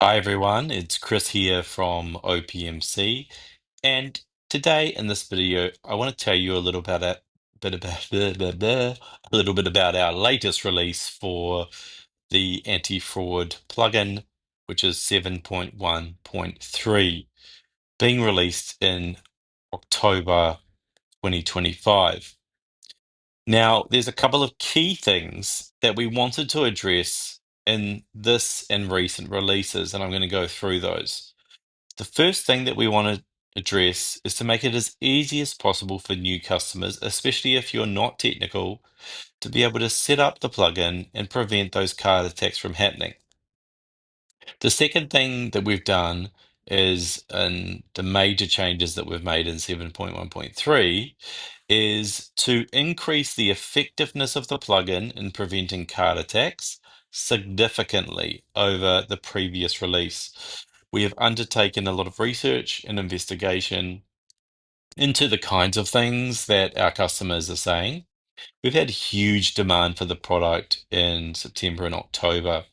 Hi everyone, it's Chris here from OPMC, and today in this video, I want to tell you a little about a little bit about our latest release for the anti-fraud plugin, which is 7.1.3, being released in October 2025. Now, there's a couple of key things that we wanted to address in this and recent releases, and I'm going to go through those. The first thing that we want to address is to make it as easy as possible for new customers, especially if you're not technical, to be able to set up the plugin and prevent those card attacks from happening. The second thing that we've done is, and the major changes that we've made in 7.1.3, is to increase the effectiveness of the plugin in preventing card attacks significantly over the previous release. We have undertaken a lot of research and investigation into the kinds of things that our customers are saying. We've had huge demand for the product in September and October,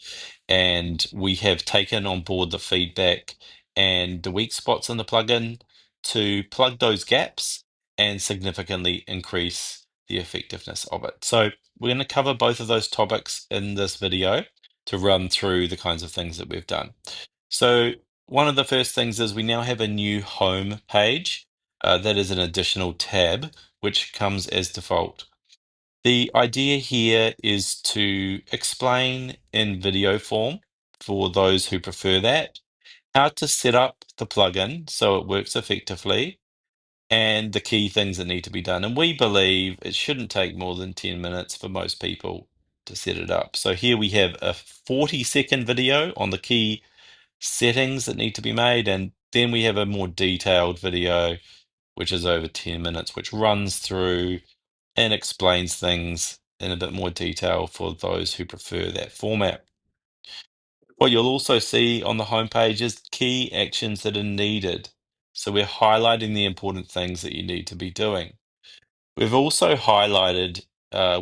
and we have taken on board the feedback and the weak spots in the plugin to plug those gaps and significantly increase the effectiveness of it. So we're going to cover both of those topics in this video to run through the kinds of things that we've done. So one of the first things is we now have a new home page. That is an additional tab which comes as default. The idea here is to explain in video form, for those who prefer that, how to set up the plugin so it works effectively and the key things that need to be done. And we believe it shouldn't take more than 10 minutes for most people to set it up. So here we have a 40-second video on the key settings that need to be made, and then we have a more detailed video, which is over 10 minutes, which runs through and explains things in a bit more detail for those who prefer that format. What you'll also see on the homepage is key actions that are needed. So we're highlighting the important things that you need to be doing. We've also highlighted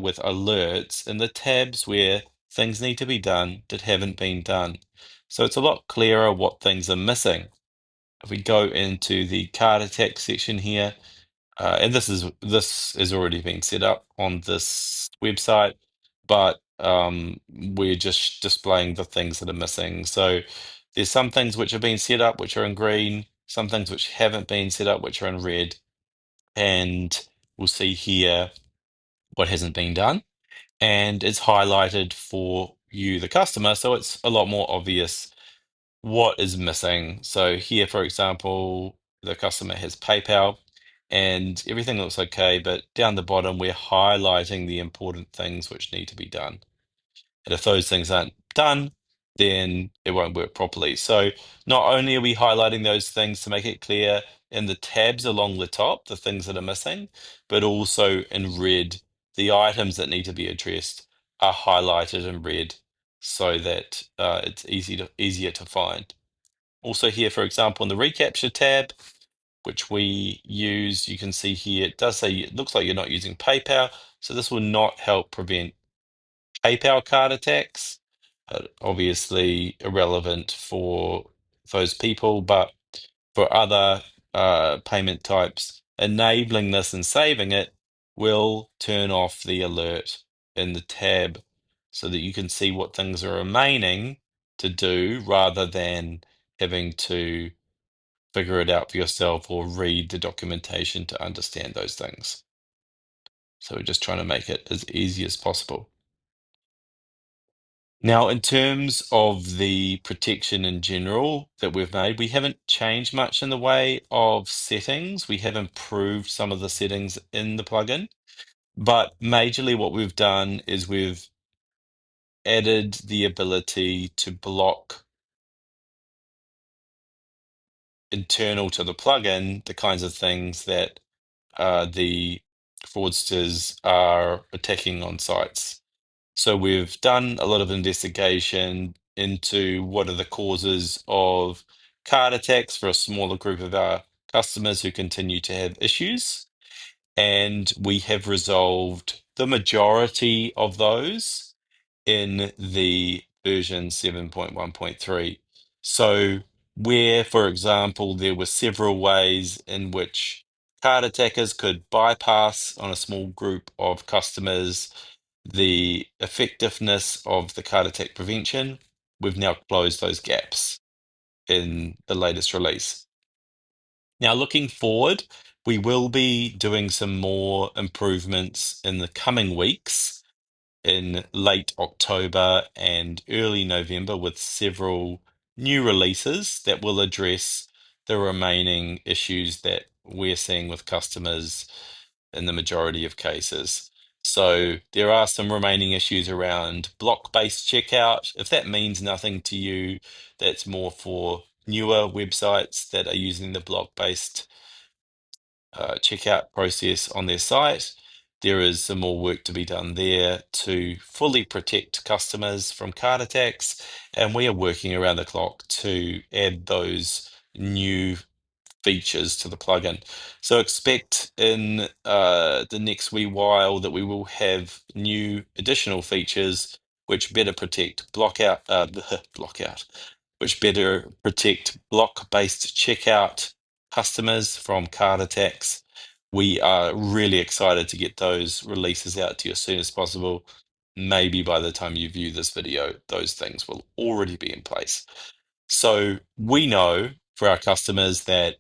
with alerts in the tabs where things need to be done that haven't been done. So it's a lot clearer what things are missing. If we go into the card attack section here, and this is already been set up on this website, but we're just displaying the things that are missing. So there's some things which have been set up which are in green, some things which haven't been set up which are in red, and we'll see here what hasn't been done, and it's highlighted for you, the customer, so it's a lot more obvious what is missing. So here, for example, the customer has PayPal and everything looks okay, but down the bottom, we're highlighting the important things which need to be done. And if those things aren't done, then it won't work properly. So not only are we highlighting those things to make it clear in the tabs along the top, the things that are missing, but also in red, the items that need to be addressed are highlighted in red so that it's easier to find. Also here, for example, in the reCAPTCHA tab, which we use, you can see here, it does say it looks like you're not using PayPal, so this will not help prevent PayPal card attacks. Obviously irrelevant for those people, but for other payment types, enabling this and saving it will turn off the alert in the tab so that you can see what things are remaining to do rather than having to figure it out for yourself or read the documentation to understand those things. So we're just trying to make it as easy as possible. Now, in terms of the protection in general that we've made, we haven't changed much in the way of settings. We have improved some of the settings in the plugin, but majorly what we've done is we've added the ability to block internal to the plugin the kinds of things that the fraudsters are attacking on sites. So we've done a lot of investigation into what are the causes of card attacks for a smaller group of our customers who continue to have issues. And we have resolved the majority of those in the version 7.1.3. So where, for example, there were several ways in which card attackers could bypass on a small group of customers the effectiveness of the card attack prevention, we've now closed those gaps in the latest release. Now, looking forward, we will be doing some more improvements in the coming weeks in late October and early November with several new releases that will address the remaining issues that we're seeing with customers in the majority of cases. So there are some remaining issues around block-based checkout. If that means nothing to you, that's more for newer websites that are using the block-based checkout process on their site. There is some more work to be done there to fully protect customers from card attacks, and we are working around the clock to add those new features to the plugin. So expect in the next wee while that we will have new additional features which better protect blockout, which better protect block-based checkout customers from card attacks. We are really excited to get those releases out to you as soon as possible. Maybe by the time you view this video, those things will already be in place. So we know for our customers that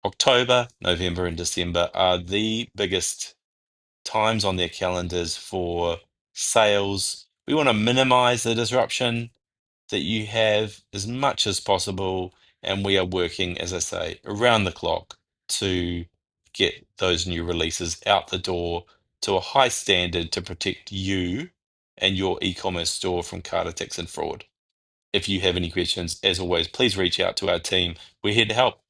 October, November, and December are the biggest times on their calendars for sales. We want to minimize the disruption that you have as much as possible, and we are working, as I say, around the clock to get those new releases out the door to a high standard to protect you and your e-commerce store from card attacks and fraud. If you have any questions, as always, please reach out to our team. We're here to help.